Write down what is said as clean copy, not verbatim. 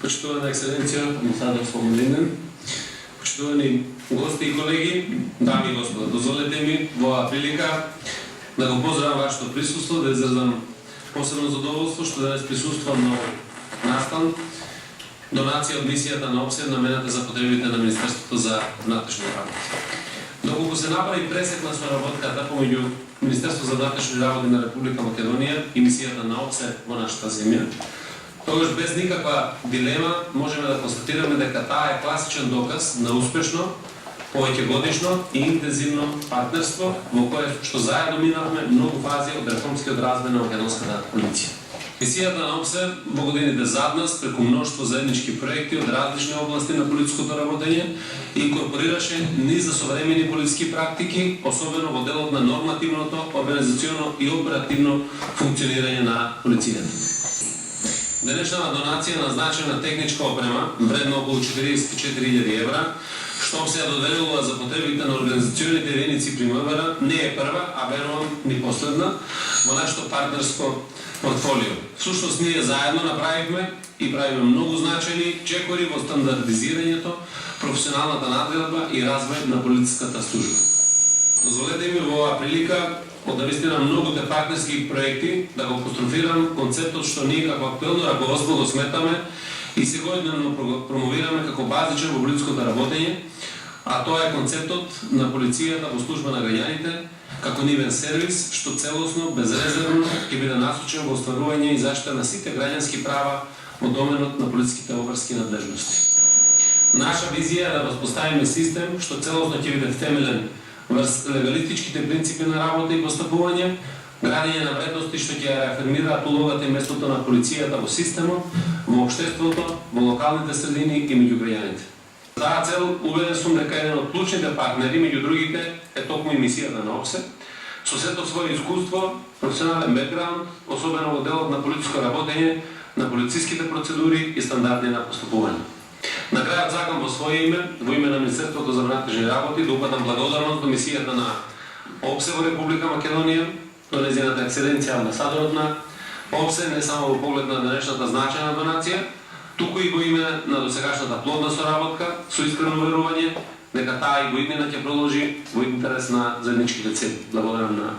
Почитувана екселенција, амбасадор Слободинен, почитувани гости и колеги, дами и господа, дозволете ми во оваа прилика да го поздравам вашето присуство, да изразам посебно задоволство што денес присуствувам на настан донација од мисијата на ОПСЕ намената за потребите на Министерството за внатрешни работи. Доколку се направи пресек на соработката помеѓу Министерството за внатрешни работи на Република Македонија и мисијата на ОПСЕ во нашата земја, тогаш без никаква дилема можеме да констатираме дека таа е класичен доказ на успешно, повеќегодишно и интензивно партнерство во кое што заедно минавме многу фази од реформскиот развој на македонската полиција. Мисијата на ОПСЕ во годините зад нас преку мноштво заеднички проекти од различни области на политичкото работење инкорпорираше низ за современи политички практики, особено во делот на нормативното, организационо и оперативно функционирање на полицијата. Денешната донација на значајна техничка опрема, вредна околу 44.000 евра, што се доделува за потребите на организационите единици при МВР, не е прва, а верувам ни последна, во нашето партнерско портфолио. Всушност ние заедно направивме и правиме многу значајни чекори во стандардизирањето, професионалната надградба и развој на полициската служба. Дозволете ми во оваа прилика од навистина многуте партнерски проекти да го апострофирам концептот што ние како актуелно раководство го сметаме и секојдневно промовираме како базичен во полициското работење, а тоа е концептот на полицијата во служба на граѓаните како нивен сервис што целосно, безрезервно ќе биде насочен во остварување и заштита на сите граѓански права во доменот на полициските обврски надлежности. Наша визија е да воспоставиме систем што целосно ќе биде втемелен врз легалистичките принципи на работа и постапување, градење на вредности што ќе реафирмираат улогата и местото на полицијата во системот, во општеството, во локалните средини и меѓу граѓаните. За таа цел убеден сум дека еден од клучните партнери меѓу другите е токму и мисијата на ОПСЕ, со сето свое искуство, професионален бекграунд, особено во делот на политичко работење, на полициските процедури и стандарди на постапување. На крајот сакам во свое име, во име на Министерството за внатрешни работи, да упатам благодарност до мисијата на ОПСЕ во Република Македонија, до нејзината екселенција амбасадорот на ОПСЕ, не само во поглед на денешната значајна донација, туку и во име на досегашната плодна соработка, со искрено верување дека таа и во иднина ќе продолжи во интерес на заедничките цели. Благодарам на